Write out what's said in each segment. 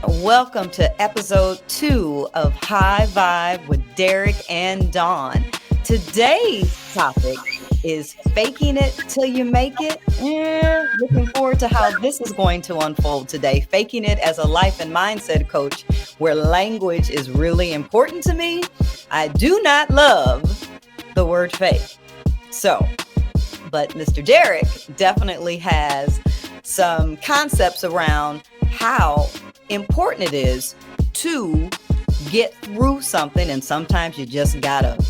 Welcome to episode 2 of High Vibe with Derick and Dawn. Today's topic is faking it till you make it. Looking forward to how this is going to unfold today. Faking it as a life and mindset coach, where language is really important to me. I do not love the word fake. But Mr. Derick definitely has some concepts around how important it is to get through something, and sometimes you just gotta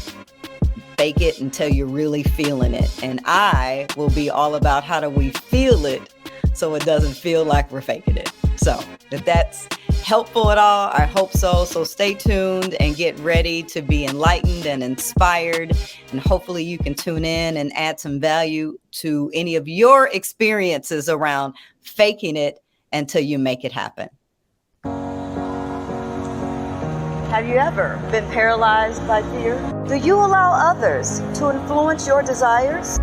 fake it until you're really feeling it. And I will be all about how do we feel it so it doesn't feel like we're faking it. So if that's helpful at all, I hope so. So stay tuned and get ready to be enlightened and inspired. And hopefully you can tune in and add some value to any of your experiences around faking it until you make it happen. Have you ever been paralyzed by fear? Do you allow others to influence your desires?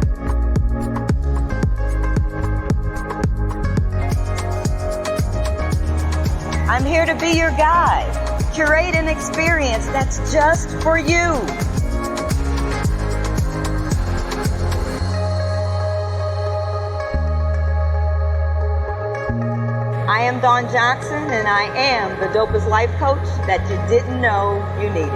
I'm here to be your guide. Curate an experience that's just for you. I am Dawn Johnson, and I am the dopest life coach that you didn't know you needed.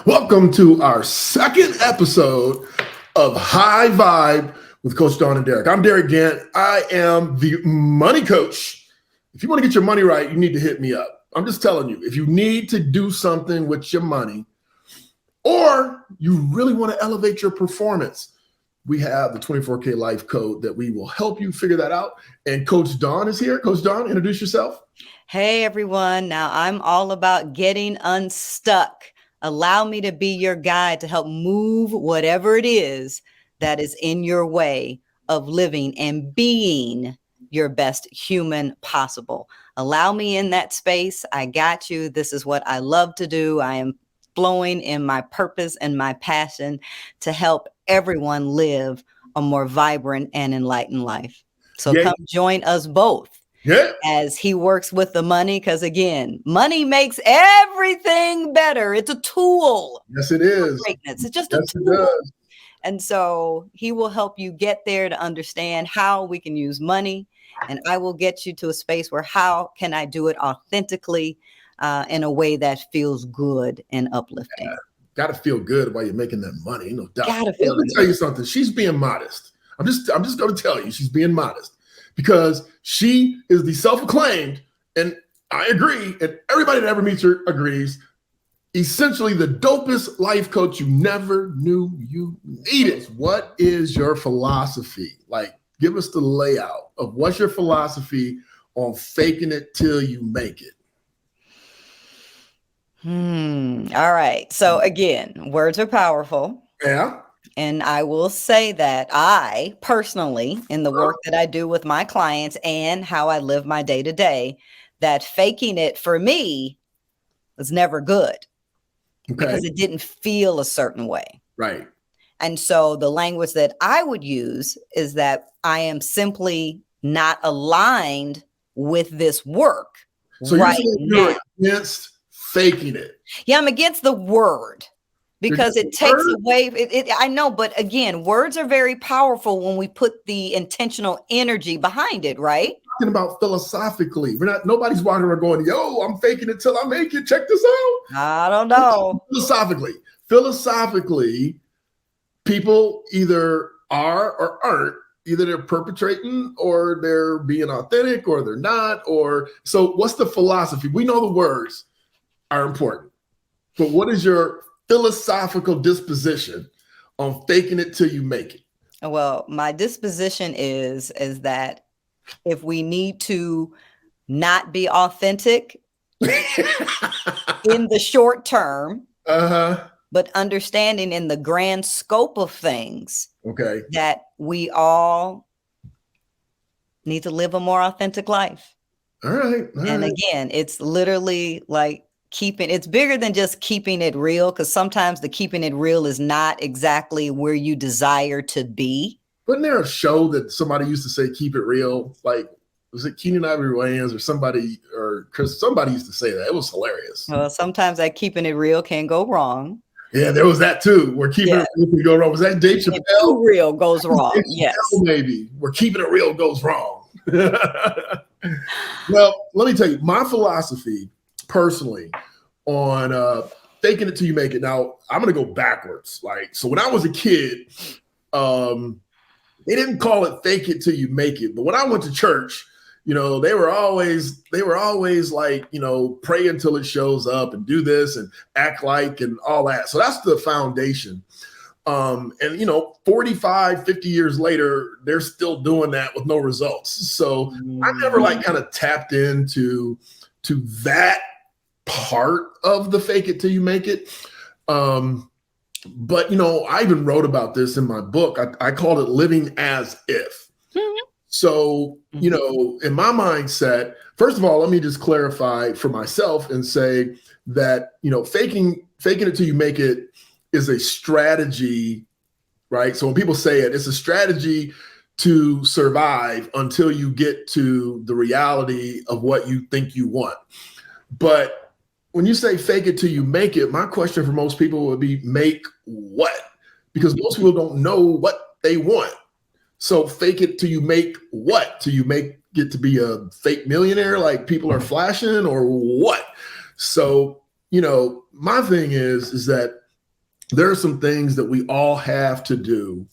Welcome to our second episode of High Vibe with Coach Dawn and Derick. I'm Derick Gant. I am the money coach. If you want to get your money right, you need to hit me up. I'm just telling you, if you need to do something with your money, or you really want to elevate your performance, we have the 24K Life Code that we will help you figure that out. And Coach Dawn is here. Coach Dawn, introduce yourself. Hey, everyone. Now, I'm all about getting unstuck. Allow me to be your guide to help move whatever it is that is in your way of living and being your best human possible. Allow me in that space. I got you. This is what I love to do. I am flowing in my purpose and my passion to help everyone live a more vibrant and enlightened life. So come join us both. As he works with the money, because again, money makes everything better. It's a tool. Yes, it is. It's just a tool. And so he will help you get there to understand how we can use money. And I will get you to a space where how can I do it authentically in a way that feels good and uplifting. Got to feel good while you're making that money, no doubt. Gotta feel Let me tell you something. She's being modest. I'm just going to tell you she's being modest because she is the self-acclaimed, and I agree, and everybody that ever meets her agrees, essentially the dopest life coach you never knew you needed. What is your philosophy? Like, give us the layout of what's your philosophy on faking it till you make it. All right. So again, words are powerful. Yeah. And I will say that I personally, in the work that I do with my clients and how I live my day to day, that faking it for me was never good because it didn't feel a certain way. Right. And so the language that I would use is that I am simply not aligned with this work. So right you're against faking it. Yeah, I'm against the word because it takes away. I know, but again, words are very powerful when we put the intentional energy behind it, right? Talking about philosophically. Nobody's walking around going, yo, I'm faking it till I make it. Check this out. I don't know. Philosophically, people either are or aren't. Either they're perpetrating or they're being authentic or they're not. Or so what's the philosophy? We know the words are important, but what is your philosophical disposition on faking it till you make it? Well, my disposition is that if we need to not be authentic in the short term, but understanding in the grand scope of things, that we all need to live a more authentic life. All right. And again, it's literally like it's bigger than just keeping it real, because sometimes the keeping it real is not exactly where you desire to be. Wasn't there a show that somebody used to say, keep it real? Like, was it Keenan Ivory Wayans or somebody, or Chris? Somebody used to say that. It was hilarious. Well, sometimes that keeping it real can go wrong. Yeah, there was that too. We're keeping it real can go wrong. Was that Dave Chappelle? Too real goes wrong. Yes. Maybe. We're keeping it real goes wrong. Well, let me tell you, my philosophy personally on faking it till you make it. Now, I'm going to go backwards. Like, so when I was a kid, they didn't call it fake it till you make it. But when I went to church, you know, they were always like, you know, pray until it shows up and do this and act like and all that. So that's the foundation. And, you know, 45, 50 years later, they're still doing that with no results. So I never like kind of tapped into that part of the fake it till you make it. But, you know, I even wrote about this in my book. I called it living as if. So, you know, in my mindset, first of all, let me just clarify for myself and say that, you know, faking it till you make it is a strategy, right? So when people say it, it's a strategy to survive until you get to the reality of what you think you want. But when you say fake it till you make it, my question for most people would be make what? Because most people don't know what they want. So fake it till you make what? Till you get to be a fake millionaire like people are flashing, or what? So, you know, my thing is that there are some things that we all have to do.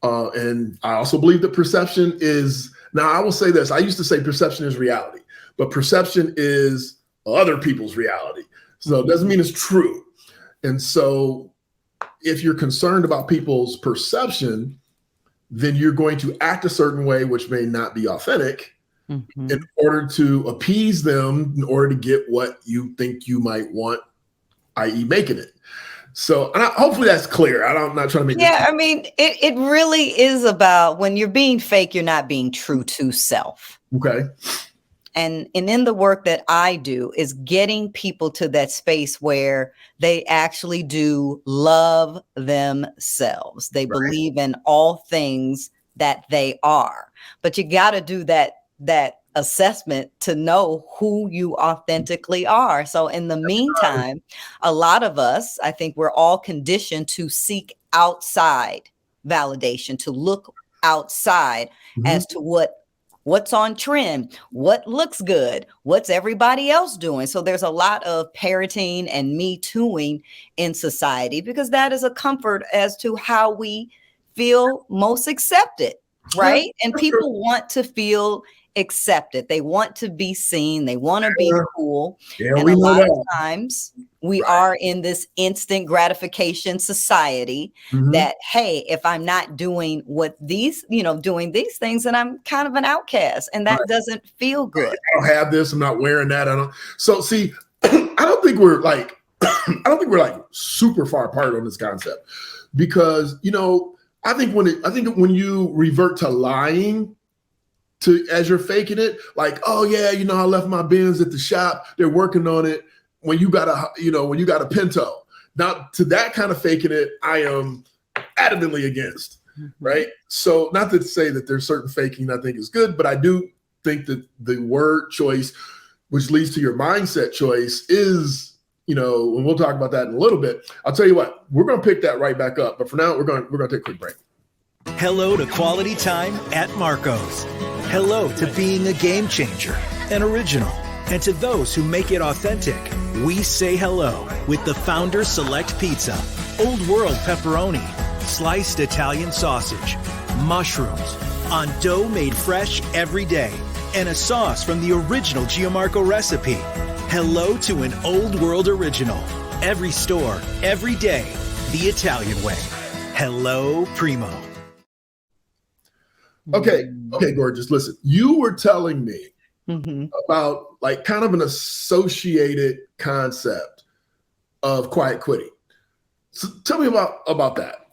And I also believe that perception is, now I will say this, I used to say perception is reality, but perception is other people's reality. So it doesn't mean it's true. And so if you're concerned about people's perception, then you're going to act a certain way, which may not be authentic, in order to appease them, in order to get what you think you might want, i.e. making it. So hopefully that's clear. I'm not trying to make it. I mean, it really is about when you're being fake, you're not being true to self. Okay. And in the work that I do is getting people to that space where they actually do love themselves. They believe in all things that they are. But you got to do that assessment to know who you authentically are. So in the meantime, a lot of us, I think we're all conditioned to seek outside validation, to look outside as to what's on trend, what looks good, what's everybody else doing. So there's a lot of parenting and me tooing in society, because that is a comfort as to how we feel most accepted, right? And people want to feel accepted. They want to be seen. They want to be cool. Yeah, and a lot of times we are in this instant gratification society that, hey, if I'm not doing doing these things, then I'm kind of an outcast, and that doesn't feel good. I don't have this. I'm not wearing that. I don't. So see, I don't think we're like super far apart on this concept, because, you know, I think when you revert to lying, as you're faking it, like, oh yeah, you know, I left my bins at the shop, they're working on it. When you got a Pinto, now to that kind of faking it, I am adamantly against, right? So not to say that there's certain faking I think is good, but I do think that the word choice, which leads to your mindset choice, is, you know, and we'll talk about that in a little bit. I'll tell you what, we're going to pick that right back up. But for now, we're going to take a quick break. Hello to quality time at Marco's. Hello to being a game changer, an original. And to those who make it authentic, we say hello with the Founders Select Pizza, Old World pepperoni, sliced Italian sausage, mushrooms, on dough made fresh every day, and a sauce from the original Gianmarco recipe. Hello to an Old World original. Every store, every day, the Italian way. Hello, Primo. Okay, gorgeous. Listen, you were telling me about like kind of an associated concept of quiet quitting. So tell me about that.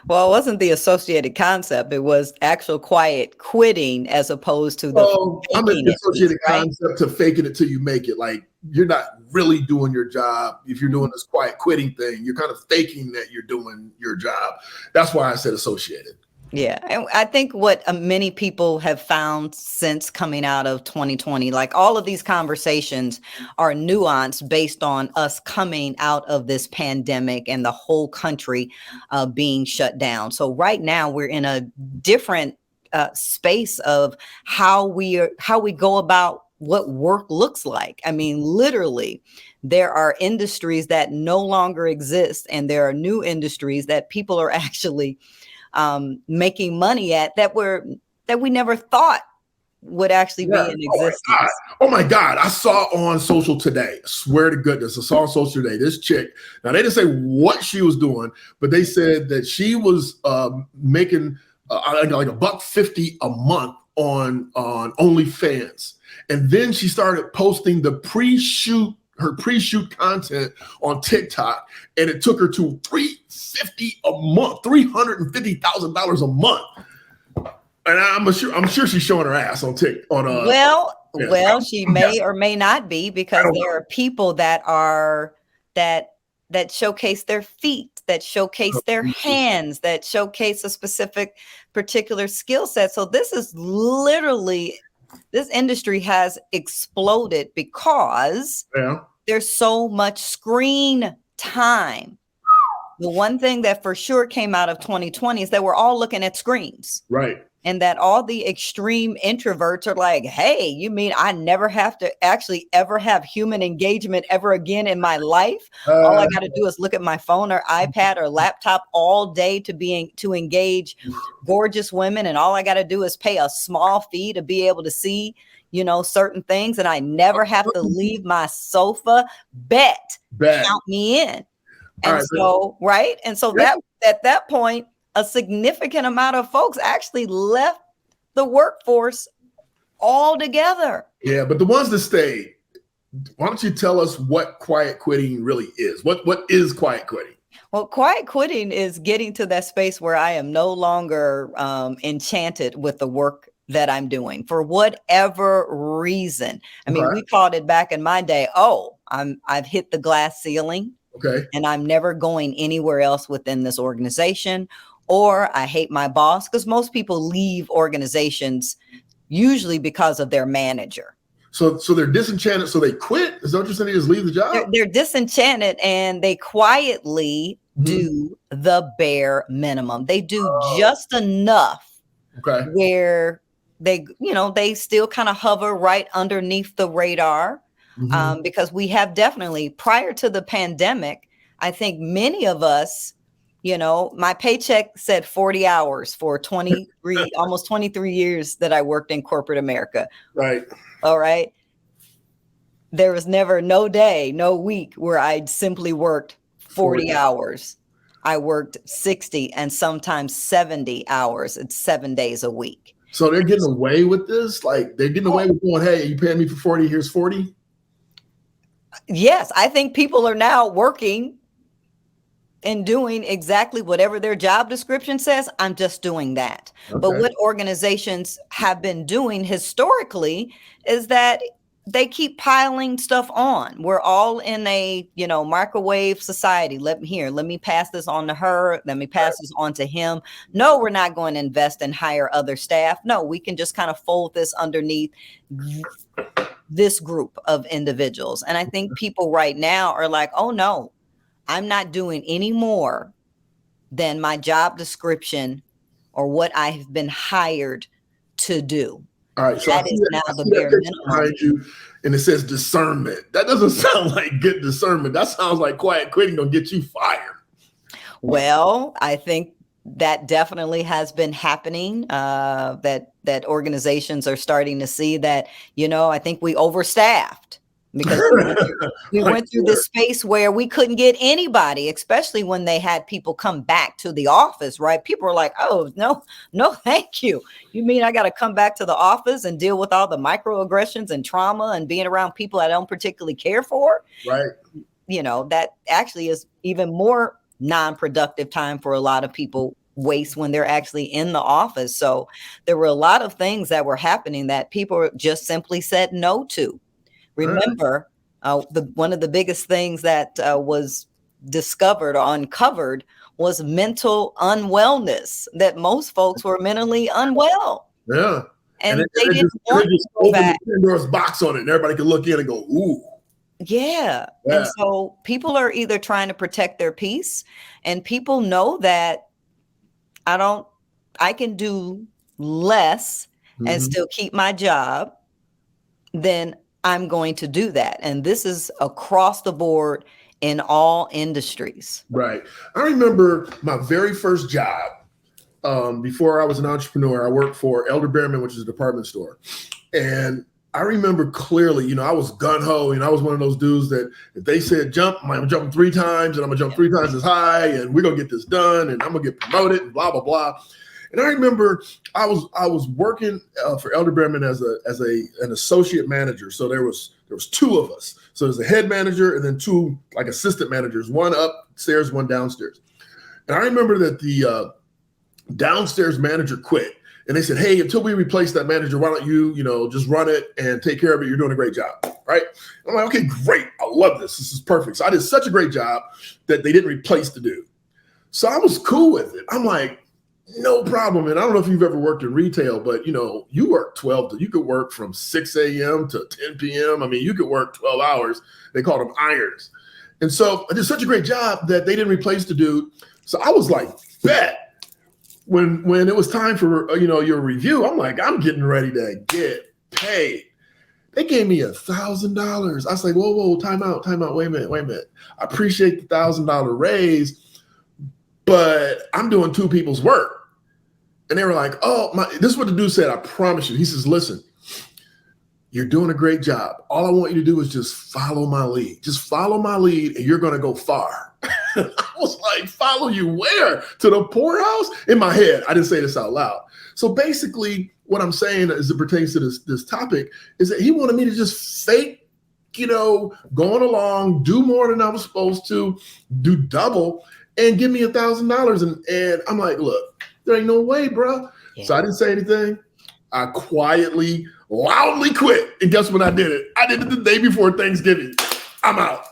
Well, it wasn't the associated concept. It was actual quiet quitting as opposed to the Oh, I'm an faking it piece, associated right? concept to faking it till you make it. Like you're not really doing your job. If you're doing this quiet quitting thing, you're kind of faking that you're doing your job. That's why I said associated. Yeah, and I think what many people have found since coming out of 2020, like all of these conversations are nuanced based on us coming out of this pandemic and the whole country being shut down. So right now we're in a different space of how we go about what work looks like. I mean, literally, there are industries that no longer exist, and there are new industries that people are actually making money at that we never thought would actually be in existence. Oh my God. I saw on social today, I swear to goodness, I saw on social today, this chick, now they didn't say what she was doing, but they said that she was making like $150 a month on OnlyFans. And then she started posting the her pre-shoot content on TikTok, and it took her to $350 a month, $350,000 a month. And I'm sure she's showing her ass on Well, she may or may not be, because there are people that showcase their feet, that showcase their hands, that showcase a particular skill set. So this is literally, this industry has exploded because there's so much screen time. The one thing that for sure came out of 2020 is that we're all looking at screens. Right. And that all the extreme introverts are like, hey, you mean I never have to actually ever have human engagement ever again in my life? All I got to do is look at my phone or iPad or laptop all day to engage gorgeous women. And all I got to do is pay a small fee to be able to see, certain things. And I never have to leave my sofa. Bet. Count me in. And right. And so that at that point, a significant amount of folks actually left the workforce altogether. Yeah, but the ones that stayed, why don't you tell us what quiet quitting really is? What is quiet quitting? Well, quiet quitting is getting to that space where I am no longer enchanted with the work that I'm doing for whatever reason. I mean, we called it back in my day, I've hit the glass ceiling. Okay. And I'm never going anywhere else within this organization. Or I hate my boss, because most people leave organizations usually because of their manager. So they're disenchanted, so they quit? Is that what you're saying? They just leave the job? They're disenchanted, and they quietly do the bare minimum. They do just enough where they still kind of hover right underneath the radar. Because we have definitely, prior to the pandemic, I think many of us, my paycheck said 40 hours for 23, almost 23 years that I worked in corporate America. Right. All right. There was never no day, no week where I'd simply worked 40 hours. I worked 60 and sometimes 70 hours. It's 7 days a week. So they're getting away with this? Like they're getting away with going, hey, you paying me for 40, here's 40? Yes, I think people are now working and doing exactly whatever their job description says. I'm just doing that. But what organizations have been doing historically is that they keep piling stuff on. We're all in a, microwave society. Let me pass this on to her. Let me pass this on to him. No, we're not going to invest and hire other staff. No, we can just kind of fold this underneath this group of individuals. And I think people right now are like, oh no, I'm not doing any more than my job description or what I have been hired to do. All right, so that is now the bare minimum. Behind you, and it says discernment. That doesn't sound like good discernment. That sounds like quiet quitting gonna get you fired. Well, I think that definitely has been happening. That organizations are starting to see that. I think we overstaffed because we went through this space where we couldn't get anybody, especially when they had people come back to the office, right? People were like, oh, no, thank you. You mean I got to come back to the office and deal with all the microaggressions and trauma and being around people I don't particularly care for? Right. That actually is even more non-productive time for a lot of people waste when they're actually in the office. So there were a lot of things that were happening that people just simply said no to. Remember, one of the biggest things that was discovered or uncovered was mental unwellness, that most folks were mentally unwell. Yeah. And they didn't want to go back. The Pandora's box on it, and everybody can look in and go, ooh. Yeah. And so people are either trying to protect their peace, and people know that I can do less and still keep my job, then I'm going to do that. And this is across the board in all industries. Right. I remember my very first job. Before I was an entrepreneur, I worked for Elder Bearman, which is a department store. And I remember clearly, you know, I was gung-ho, and I was one of those dudes that if they said jump, I'm going to jump 3 times, and I'm going to jump 3 times as high, and we're going to get this done, and I'm going to get promoted, and blah, blah, blah. And I remember I was working for Elder Bearman as an associate manager. So there was 2 of us. So there's a head manager and then 2 like assistant managers, one upstairs, one downstairs. And I remember that the downstairs manager quit, and they said, hey, until we replace that manager, why don't you just run it and take care of it? You're doing a great job, right? I'm like, okay, great. I love this. This is perfect. So I did such a great job that they didn't replace the dude. So I was cool with it. I'm like, no problem. And I don't know if you've ever worked in retail, but you work you could work from 6 a.m. to 10 p.m. I mean, you could work 12 hours. They called them irons. And so I did such a great job that they didn't replace the dude. So I was like, bet. When it was time for your review, I'm like, I'm getting ready to get paid. They gave me $1,000. I was like, whoa, time out. Wait a minute. I appreciate the $1,000 raise, but I'm doing 2 people's work. And they were like, this is what the dude said. I promise you. He says, listen, you're doing a great job. All I want you to do is just follow my lead. Just follow my lead, and you're going to go far. I was like, follow you where? To the poorhouse? In my head. I didn't say this out loud. So basically, what I'm saying as it pertains to this topic is that he wanted me to just fake, going along, do more than I was supposed to, do double, and give me $1,000. And I'm like, look, there ain't no way, bro. Yeah. So I didn't say anything. I quietly, loudly quit. And guess when I did it? I did it the day before Thanksgiving. I'm out.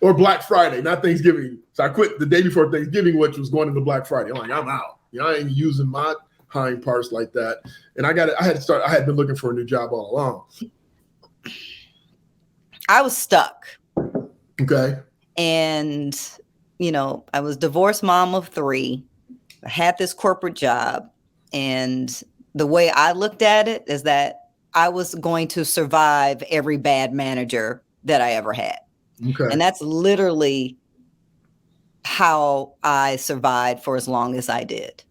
Or Black Friday, not Thanksgiving. So I quit the day before Thanksgiving, which was going into Black Friday. I'm like, I'm out. I ain't using my hind parts like that. And I had been looking for a new job all along. I was stuck. Okay. And, I was divorced mom of 3. I had this corporate job. And the way I looked at it is that I was going to survive every bad manager that I ever had. Okay. And that's literally how I survived for as long as I did.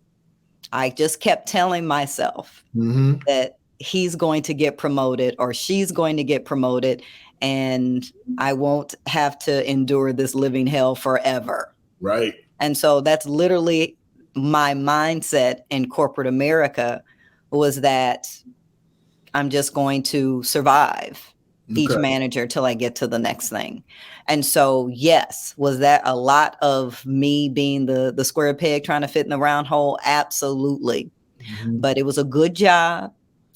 I just kept telling myself that he's going to get promoted or she's going to get promoted, and I won't have to endure this living hell forever. Right. And so that's literally my mindset in corporate America, was that I'm just going to survive each manager till I get to the next thing. And so, yes, was that a lot of me being the square peg trying to fit in the round hole? Absolutely. But it was a good job.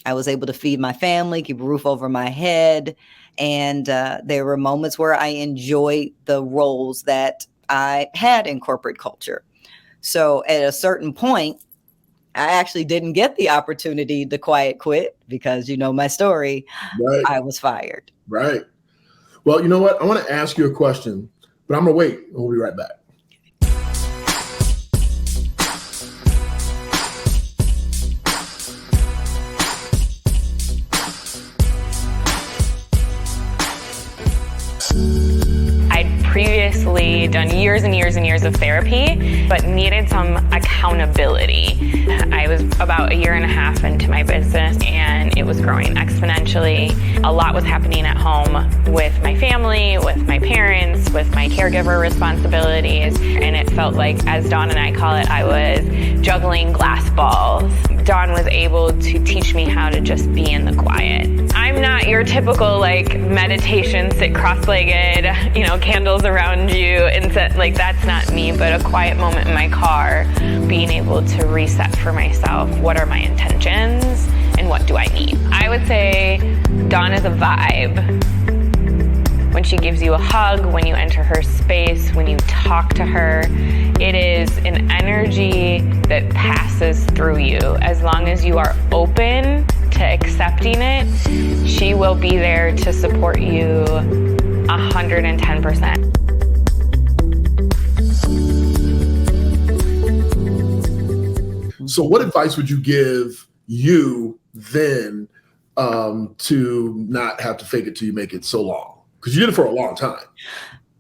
I was able to feed my family, keep a roof over my head. And there were moments where I enjoyed the roles that I had in corporate culture. So at a certain point, I actually didn't get the opportunity to quiet quit because my story. Right. I was fired. Right. Well, you know what? I want to ask you a question, but I'm going to wait. We'll be right back. Previously done years and years and years of therapy, but needed some accountability. I was about 1.5 years into my business, and it was growing exponentially. A lot was happening at home with my family, with my parents, with my caregiver responsibilities, and it felt like, as Dawn and I call it, I was juggling glass balls. Dawn was able to teach me how to just be in the quiet. I'm not your typical meditation, sit cross-legged, candles around you, and that's not me, but a quiet moment in my car, being able to reset for myself. What are my intentions and what do I need? I would say Dawn is a vibe. When she gives you a hug, when you enter her space, when you talk to her, it is an energy that passes through you. As long as you are open to accepting it, she will be there to support you 110%. So what advice would you give you then to not have to fake it till you make it so long? Because you did it for a long time.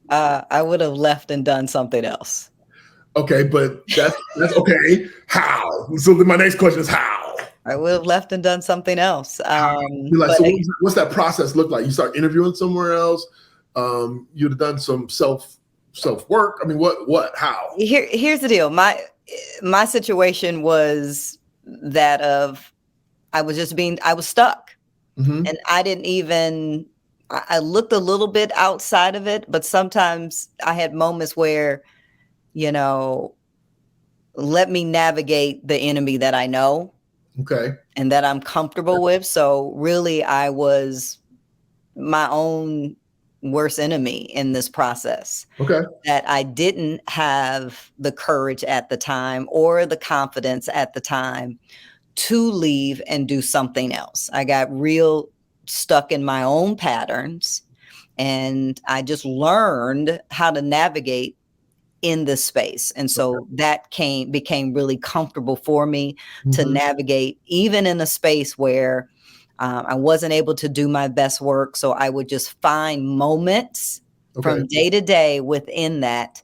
I would have left and done something else. Okay, but that's okay. How? So then my next question is how? I would have left and done something else. What's that process look like? You start interviewing somewhere else. You'd have done some self work. I mean, what? How? Here's the deal. My situation was that of I was stuck, and I didn't even. I looked a little bit outside of it, but sometimes I had moments where, let me navigate the enemy that I know. Okay. And that I'm comfortable with. So really, I was my own worst enemy in this process. Okay. That I didn't have the courage at the time or the confidence at the time to leave and do something else. I got real stuck in my own patterns, and I just learned how to navigate in this space. And so that became really comfortable for me to navigate, even in a space where I wasn't able to do my best work. So I would just find moments from day to day within that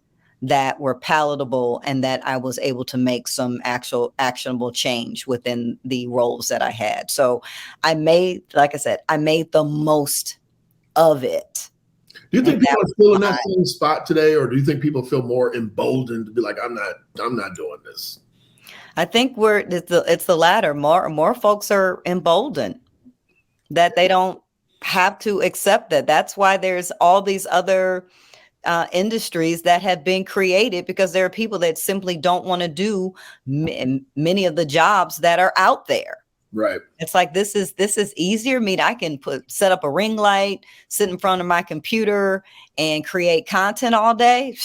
were palatable and that I was able to make some actual actionable change within the roles that I had. So like I said, I made the most of it. Do you think people are still in that same spot today, or do you think people feel more emboldened to be like, I'm not doing this? I think it's the latter. More folks are emboldened that they don't have to accept that. That's why there's all these other industries that have been created, because there are people that simply don't want to do many of the jobs that are out there. Right. It's like, this is easier. I mean, I can set up a ring light, sit in front of my computer and create content all day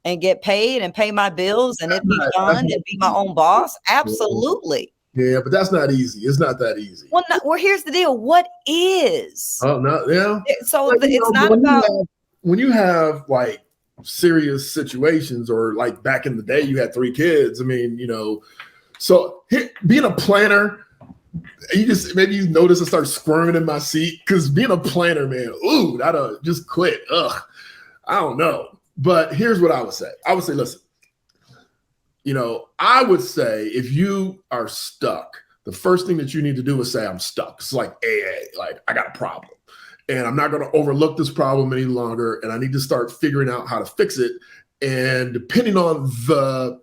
and get paid and pay my bills and it be fun and be my own boss. Absolutely. Yeah, but that's not easy. It's not that easy. Well, here's the deal. What is? Oh, no, yeah. So it's not about when you have like serious situations, or like back in the day, you had 3 kids. I mean, so being a planner, maybe you notice I start squirming in my seat, because being a planner, man, I'd just quit. Ugh, I don't know. But here's what I would say. I would say, listen, I would say if you are stuck, the first thing that you need to do is say, I'm stuck. It's like AA, like I got a problem and I'm not going to overlook this problem any longer. And I need to start figuring out how to fix it. And depending on the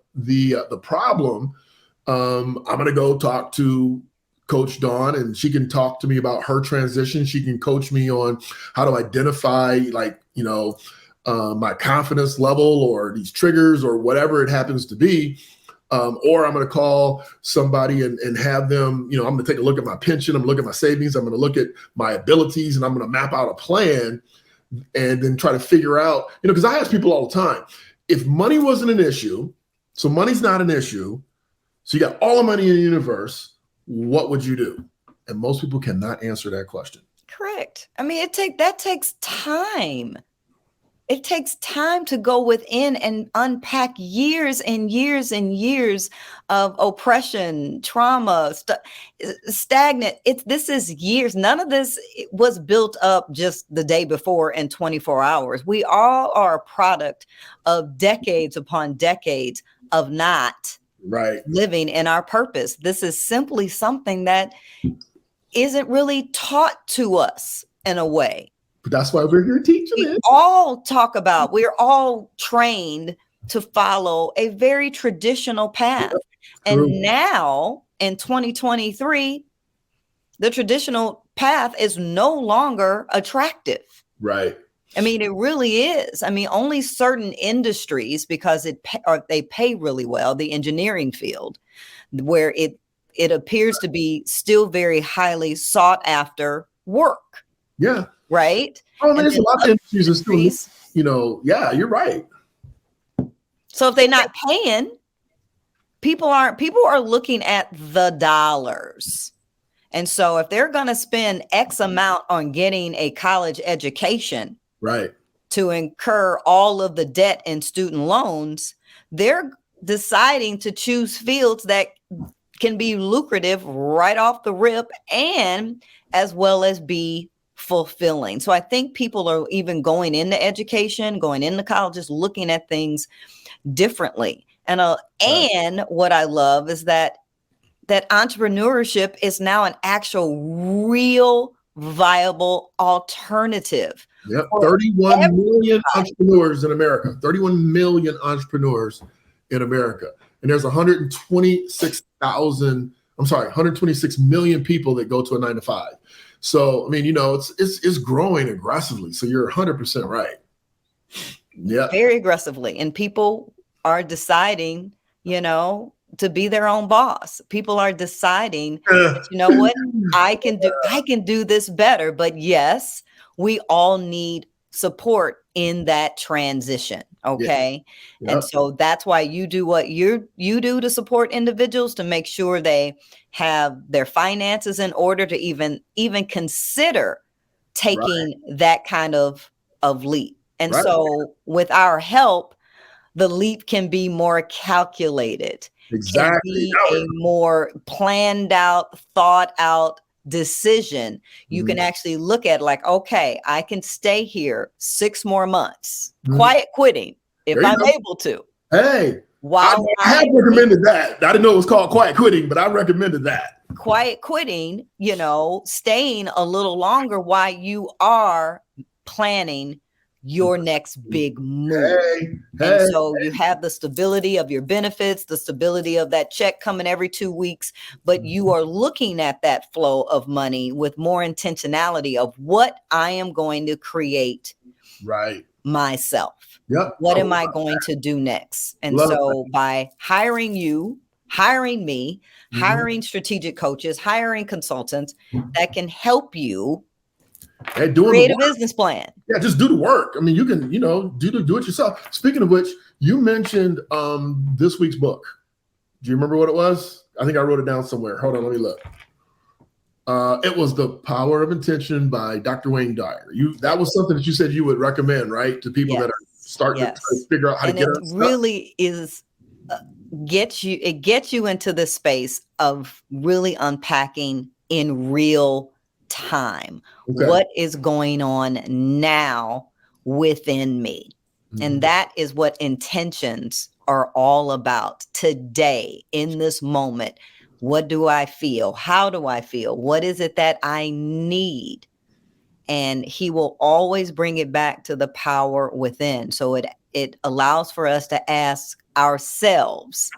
problem, I'm going to go talk to Coach Dawn, and she can talk to me about her transition. She can coach me on how to identify, my confidence level or these triggers or whatever it happens to be. Or I'm going to call somebody and have them, I'm going to take a look at my pension. I'm going to look at my savings. I'm going to look at my abilities, and I'm going to map out a plan and then try to figure out, because I ask people all the time, if money wasn't an issue, so money's not an issue, so you got all the money in the universe, what would you do? And most people cannot answer that question. Correct. I mean, that takes time. It takes time to go within and unpack years and years and years of oppression, trauma, stagnant. This is years. None of this was built up just the day before in 24 hours. We all are a product of decades upon decades of not living in our purpose. This is simply something that isn't really taught to us in a way. But that's why we're here teaching We it. we're all trained to follow a very traditional path. True. And now in 2023, the traditional path is no longer attractive. Right. I mean, it really is. I mean, only certain industries, because they pay really well, the engineering field, where it appears to be still very highly sought after work. Yeah. Right. Oh, there's a lot of industries that still, yeah, you're right. So if they're not paying, people are looking at the dollars. And so if they're going to spend X amount on getting a college education, right, to incur all of the debt and student loans, they're deciding to choose fields that can be lucrative right off the rip, and as well as be fulfilling. So I think people are even going into education, going into colleges, looking at things differently. And what I love is that entrepreneurship is now an actual real viable alternative. Yep. 31 million entrepreneurs in America. 31 million entrepreneurs in America. And there's 126 million people that go to a 9-to-5. So, I mean, it's growing aggressively. So you're 100% right. Yeah. Very aggressively. And people are deciding, to be their own boss. People are deciding, what, I can do this better. But yes, we all need support in that transition. Okay. Yeah. Yep. And so that's why you do what you do to support individuals, to make sure they have their finances in order to even consider taking that kind of leap. And so with our help, the leap can be more calculated. Exactly. Can be a more planned out, thought out decision. You can actually look at like, okay, I can stay here 6 more months, quiet quitting if I'm able to. Hey, I have recommended that. I didn't know it was called quiet quitting, but I recommended that. Quiet quitting, staying a little longer while you are planning your next big move. And so you have the stability of your benefits, the stability of that check coming every 2 weeks, but you are looking at that flow of money with more intentionality of what I am going to create myself. Yep. What am I going to do next? And so by hiring you, hiring me, hiring strategic coaches, hiring consultants that can help you create a business plan. Yeah, just do the work. I mean, you can, do it yourself. Speaking of which, you mentioned this week's book. Do you remember what it was? I think I wrote it down somewhere. Hold on, let me look. It was The Power of Intention by Dr. Wayne Dyer. That was something that you said you would recommend, right, to people that are starting to figure out how to get it. It really is gets you into the space of really unpacking in real time what is going on now within me. And that is what intentions are all about today, in this moment. What do I feel? How do I feel? What is it that I need? And he will always bring it back to the power within. So it allows for us to ask ourselves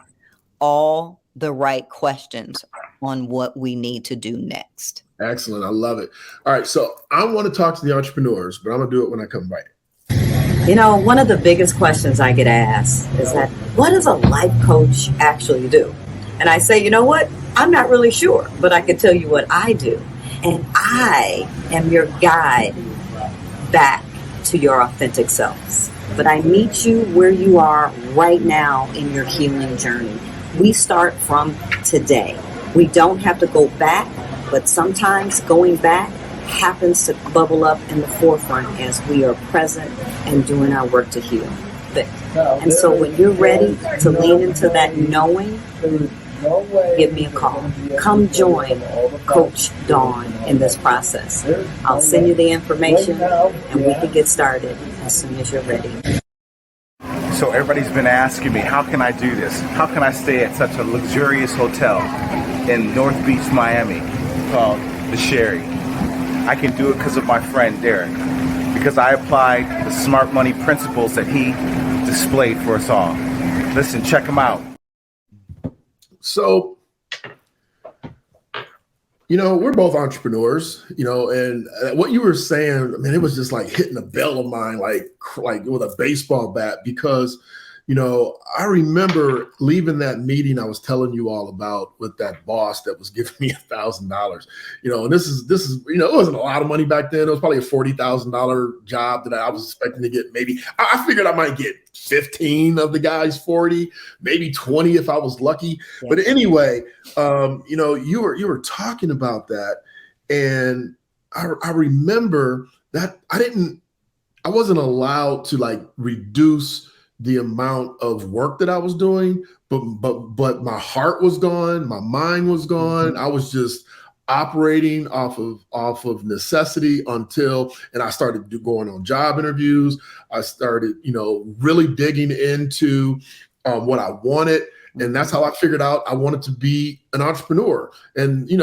all the right questions on what we need to do next. Excellent. I love it. All right. So I want to talk to the entrepreneurs, but I'm going to do it when I come back. One of the biggest questions I get asked is that, what does a life coach actually do? And I say, you know what? I'm not really sure, but I can tell you what I do. And I am your guide back to your authentic selves. But I meet you where you are right now in your healing journey. We start from today. We don't have to go back, but sometimes going back happens to bubble up in the forefront as we are present and doing our work to heal. And so when you're ready to lean into that knowing, give me a call. Come join Coach Dawn in this process. I'll send you the information and we can get started as soon as you're ready. So everybody's been asking me, how can I do this? How can I stay at such a luxurious hotel in North Beach, Miami called the the Sherry. I can do it because of my friend Derick, because I applied the smart money principles that he displayed for us all. Listen, check him out. So, we're both entrepreneurs, and what you were saying, I mean, it was just like hitting a bell of mine, like with a baseball bat, because, I remember leaving that meeting I was telling you all about with that boss that was giving me $1,000, and this is, it wasn't a lot of money back then. It was probably a $40,000 job that I was expecting to get. Maybe I figured I might get 15 of the guys 40, maybe 20 if I was lucky. Yeah. But anyway, you were talking about that, and I remember that I wasn't allowed to like reduce the amount of work that I was doing, but my heart was gone, my mind was gone. Mm-hmm. I was just operating off of necessity and I started going on job interviews. I started, really digging into what I wanted. And that's how I figured out I wanted to be an entrepreneur. And, it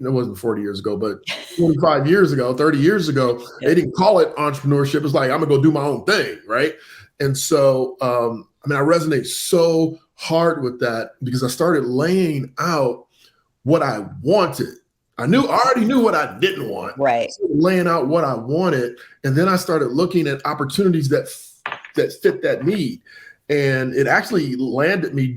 wasn't 40 years ago, but 25 years ago, 30 years ago, they didn't call it entrepreneurship. It's like, I'm gonna go do my own thing, right? And so, I resonate so hard with that because I started laying out what I wanted. I already knew what I didn't want. Right. So laying out what I wanted. And then I started looking at opportunities that fit that need. And it actually landed me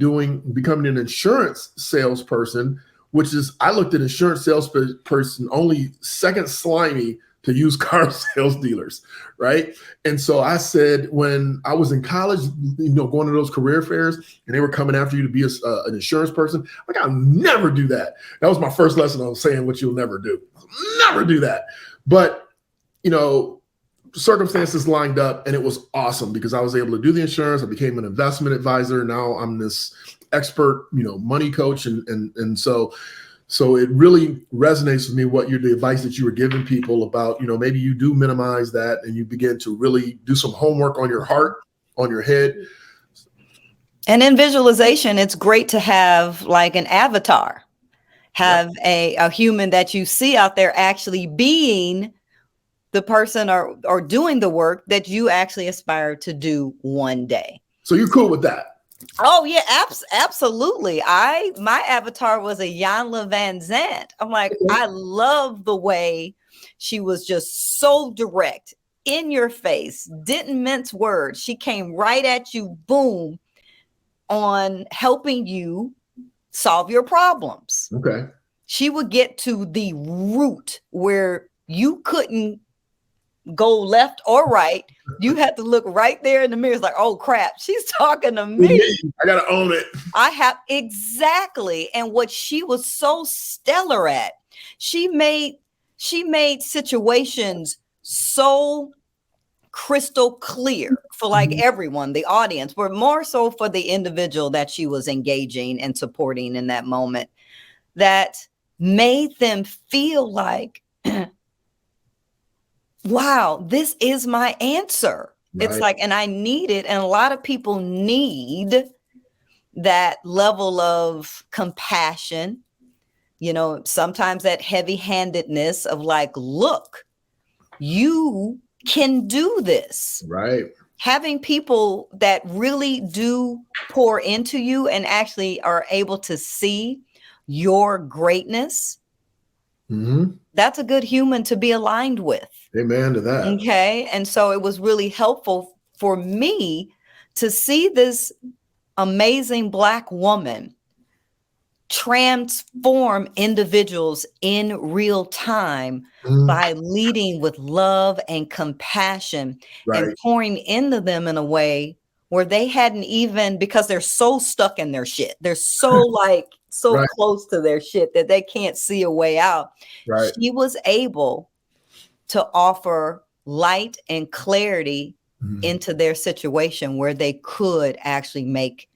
becoming an insurance salesperson, which is, I looked at insurance salesperson only second slimy to used car sales dealers, right? And so I said, when I was in college, going to those career fairs, and they were coming after you to be an insurance person, like, I'll never do that. That was my first lesson on saying what you'll never do. Never do that. But, circumstances lined up, and it was awesome because I was able to do the insurance. I became an investment advisor. Now I'm this expert, money coach. And so it really resonates with me the advice that you were giving people about, maybe you do minimize that and you begin to really do some homework on your heart, on your head. And in visualization, it's great to have like an avatar, have a human that you see out there actually being the person or doing the work that you actually aspire to do one day. So you're cool with that? Oh yeah, absolutely. My avatar was a Janla Van Zant. I'm like, I love the way she was just so direct, in your face, didn't mince words. She came right at you, boom, on helping you solve your problems. Okay. She would get to the root where you couldn't go left or right. You had to look right there in the mirror. It's like, oh crap, she's talking to me. I gotta own it. Exactly. And what she was so stellar at, she made situations so crystal clear for like everyone, the audience, but more so for the individual that she was engaging and supporting in that moment, that made them feel like, wow, this is my answer. Right. It's like, and I need it. And a lot of people need that level of compassion, sometimes that heavy-handedness of like, look, you can do this. Right. Having people that really do pour into you and actually are able to see your greatness. Mm-hmm. That's a good human to be aligned with. Amen to that. Okay. And so it was really helpful for me to see this amazing Black woman transform individuals in real time by leading with love and compassion and pouring into them in a way where they hadn't even, because they're so stuck in their shit. They're so close to their shit that they can't see a way out. Right. She was able to offer light and clarity into their situation where they could actually make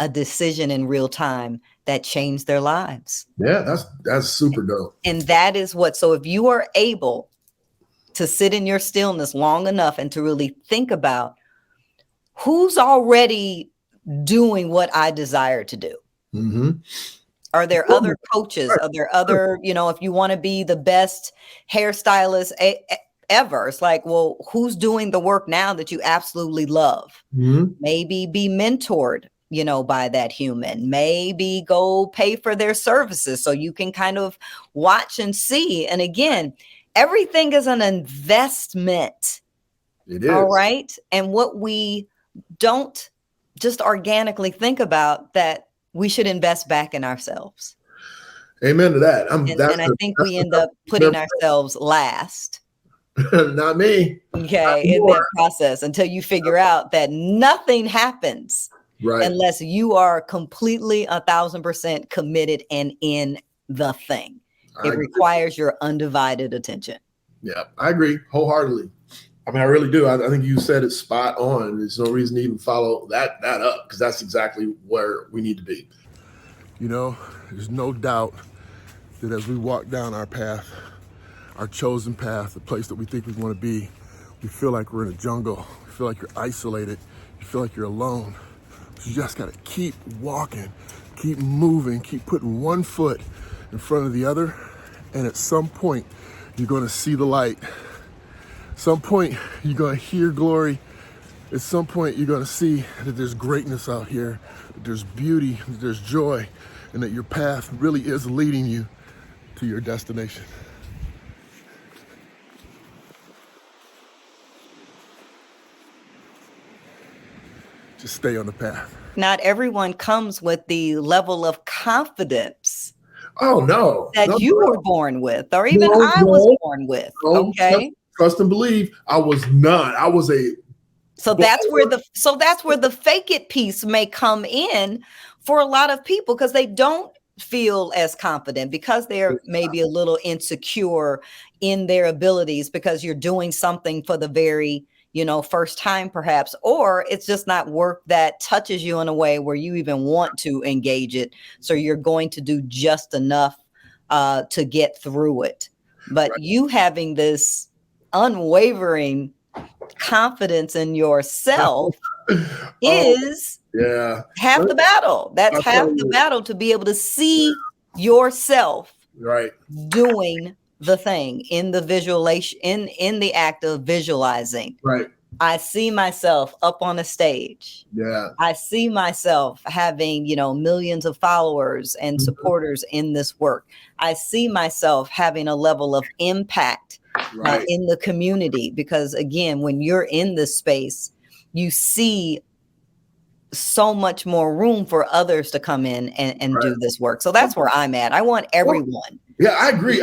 a decision in real time that changed their lives. Yeah, that's super dope. And that is so if you are able to sit in your stillness long enough and to really think about who's already doing what I desire to do. Mm-hmm. Are there other coaches? Are there other, if you want to be the best hairstylist ever, it's like, well, who's doing the work now that you absolutely love? Maybe be mentored, by that human. Maybe go pay for their services so you can kind of watch and see. And again, everything is an investment. It is. All right. And what we don't just organically think about, that we should invest back in ourselves. Amen to that. And I think we end up putting ourselves last. Not me. Okay. In that process, until you figure out that nothing happens unless you are completely 1,000% committed and in the thing. It requires your undivided attention. Yeah, I agree wholeheartedly. I mean, I really do. I think you said it spot on. There's no reason to even follow that up, because that's exactly where we need to be. There's no doubt that as we walk down our path, our chosen path, the place that we think we want to be, we feel like we're in a jungle. We feel like you're isolated. You feel like you're alone. So you just got to keep walking, keep moving, keep putting one foot in front of the other. And at some point, you're going to see the light. At some point, you're going to hear glory. At some point, you're going to see that there's greatness out here, that there's beauty, that there's joy, and that your path really is leading you to your destination. Just stay on the path. Not everyone comes with the level of confidence that you were born with, or even I was born with. Okay. Trust and believe. I was not. I was a. So that's where the fake it piece may come in for a lot of people, because they don't feel as confident, because they're maybe a little insecure in their abilities, because you're doing something for the very, first time perhaps, or it's just not work that touches you in a way where you even want to engage it. So you're going to do just enough to get through it. But you having this unwavering confidence in yourself is half the battle. That's half the battle, to be able to see yourself doing the thing in the visualization, in the act of visualizing. I see myself up on a stage. I see myself having, millions of followers and supporters in this work. I see myself having a level of impact in the community, because again, when you're in this space, you see so much more room for others to come in and do this work. So that's where I'm at. I want everyone. Yeah, I agree.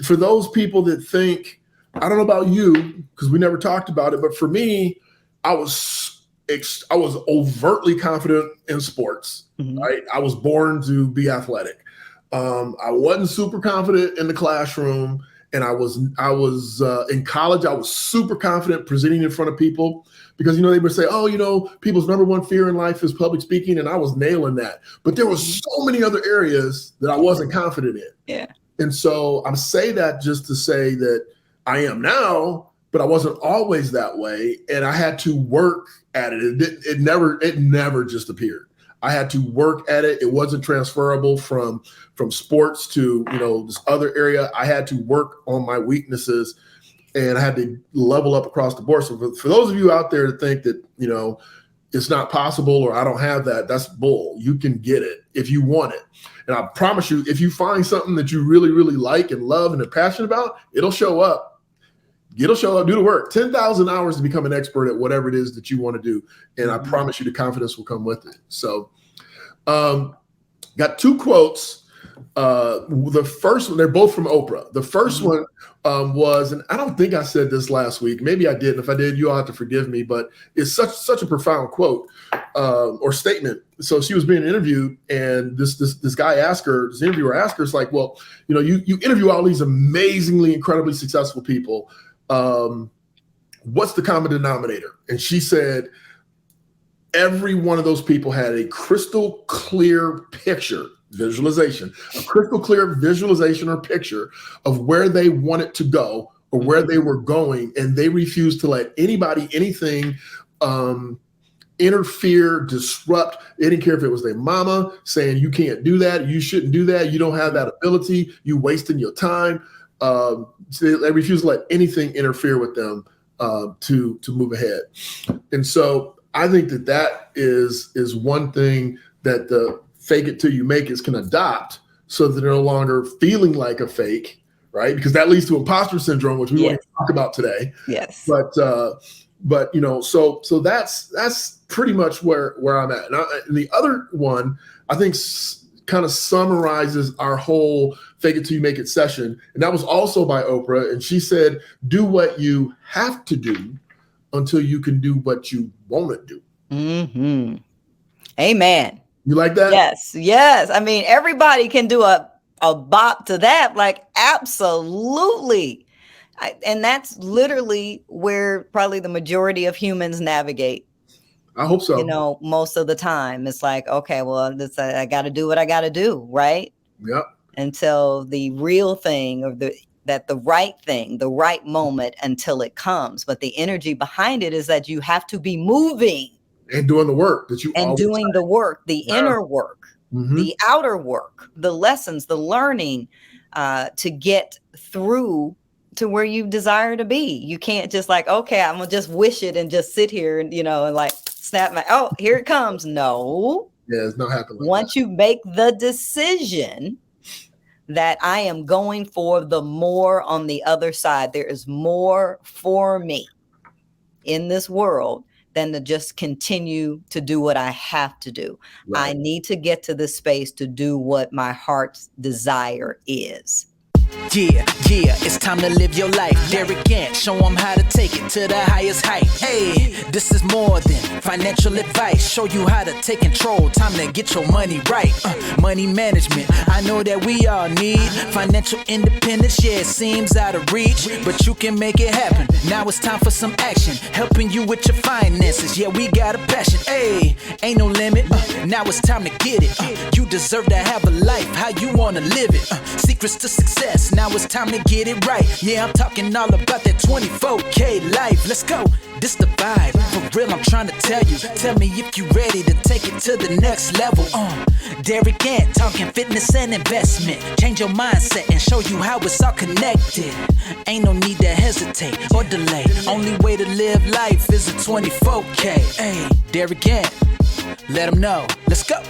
For those people that think, I don't know about you, because we never talked about it, but for me, I was overtly confident in sports. Right? I was born to be athletic. I wasn't super confident in the classroom, and I was in college. I was super confident presenting in front of people, because they would say, people's number one fear in life is public speaking, and I was nailing that. But there were so many other areas that I wasn't confident in. Yeah. And so I'm saying that just to say that I am now, but I wasn't always that way, and I had to work at it. It never just appeared. I had to work at it. It wasn't transferable from sports to this other area. I had to work on my weaknesses, and I had to level up across the board. So for those of you out there that think that it's not possible, or I don't have that, that's bull. You can get it if you want it. And I promise you, if you find something that you really, really like and love and are passionate about, it'll show up. It'll show up. Do the work. 10,000 hours to become an expert at whatever it is that you want to do. And I promise you the confidence will come with it. So got two quotes. The first one, they're both from Oprah. The first one was, and I don't think I said this last week. Maybe I did. If I did, you all have to forgive me. But it's such a profound quote or statement. So she was being interviewed, and this guy asked her, this interviewer asked her, it's like, well, you interview all these amazingly, incredibly successful people. What's the common denominator? And she said, every one of those people had a crystal clear picture. Visualization, a crystal clear visualization or picture of where they wanted to go or where they were going, and they refused to let anybody, anything interfere, disrupt. They didn't care if it was their mama saying, you can't do that, you shouldn't do that, you don't have that ability, you wasting your time. So they refuse to let anything interfere with them to move ahead. And so I think that is one thing that the fake it till you make it can adopt, so that they're no longer feeling like a fake, right? Because that leads to imposter syndrome, which we want to talk about today. Yes. But you know, so that's pretty much where I'm at. And the other one, I think, kind of summarizes our whole fake it till you make it session. And that was also by Oprah. And she said, do what you have to do until you can do what you want to do. Mm-hmm. Amen. You like that? Yes. I mean, everybody can do a bop to that. Like, absolutely. And that's literally where probably the majority of humans navigate. I hope so. You know, most of the time it's like, okay, well, I got to do what I got to do. Right. Yep. Until the real thing, or the right thing, the right moment, until it comes. But the energy behind it is that you have to be moving and doing the work that you and doing the work, the inner work, the outer work, the lessons, the learning, to get through to where you desire to be. You can't just like, okay, I'm gonna just wish it and just sit here and, you know, and like snap here it comes. No. Yeah, it's not happening. Once you make the decision that I am going for the more on the other side, there is more for me in this world than to just continue to do what I have to do. Right. I need to get to this space to do what my heart's desire is. Yeah, it's time to live your life. Derick L, show them how to take it to the highest height. Hey, this is more than financial advice. Show you how to take control. Time to get your money right. Money management, I know that we all need financial independence. Yeah, it seems out of reach, but you can make it happen. Now it's time for some action, helping you with your finances. Yeah, we got a passion. Hey, ain't no limit. Now it's time to get it. You deserve to have a life how you wanna live it. Secrets to success. Now it's time to get it right. Yeah, I'm talking all about that 24K life. Let's go. This the vibe. For real, I'm trying to tell you. Tell me if you ready to take it to the next level. Derick L, talking fitness and investment. Change your mindset and show you how it's all connected. Ain't no need to hesitate or delay. Only way to live life is a 24K. Hey, Derick L, let them know. Let's go.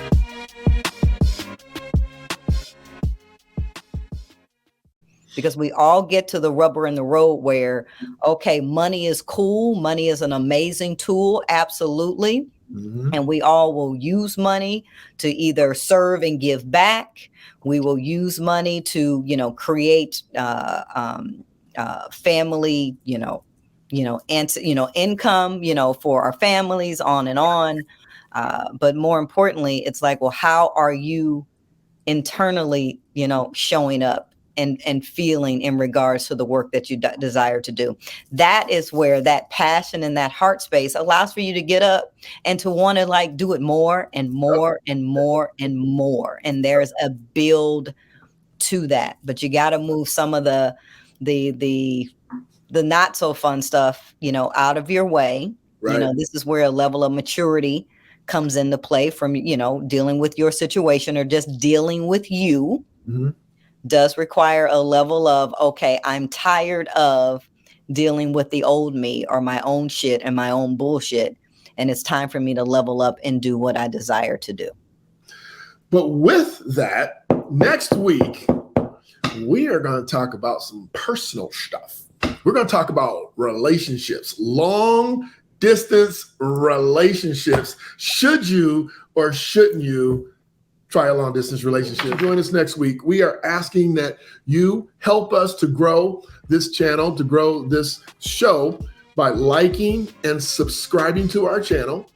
Because we all get to the rubber in the road where, okay, money is cool. Money is an amazing tool. Absolutely. Mm-hmm. And we all will use money to either serve and give back. We will use money to, create family, income, for our families, on and on. But more importantly, it's like, well, how are you internally, showing up and feeling in regards to the work that you desire to do? That is where that passion and that heart space allows for you to get up and to want to like do it more and more and more and more. And there's a build to that, but you got to move some of the not so fun stuff, out of your way. Right. This is where a level of maturity comes into play from, dealing with your situation or just dealing with you. Mm-hmm. Does require a level of, okay, I'm tired of dealing with the old me or my own shit and my own bullshit. And it's time for me to level up and do what I desire to do. But with that, next week, we are going to talk about some personal stuff. We're going to talk about relationships, long distance relationships. Should you or shouldn't you try a long distance relationship? Join us next week. We are asking that you help us to grow this channel, to grow this show by liking and subscribing to our channel.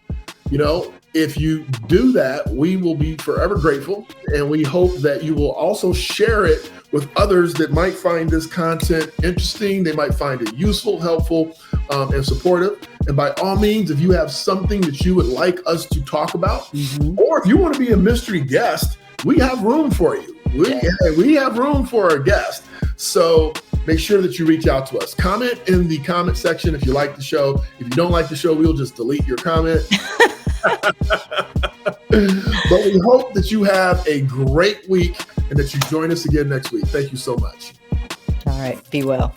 If you do that, we will be forever grateful. And we hope that you will also share it with others that might find this content interesting. They might find it useful, helpful, and supportive. And by all means, if you have something that you would like us to talk about, mm-hmm. or if you want to be a mystery guest, we have room for you. We have room for a guest. So make sure that you reach out to us. Comment in the comment section if you like the show. If you don't like the show, we'll just delete your comment. But we hope that you have a great week and that you join us again next week. Thank you so much. All right. Be well.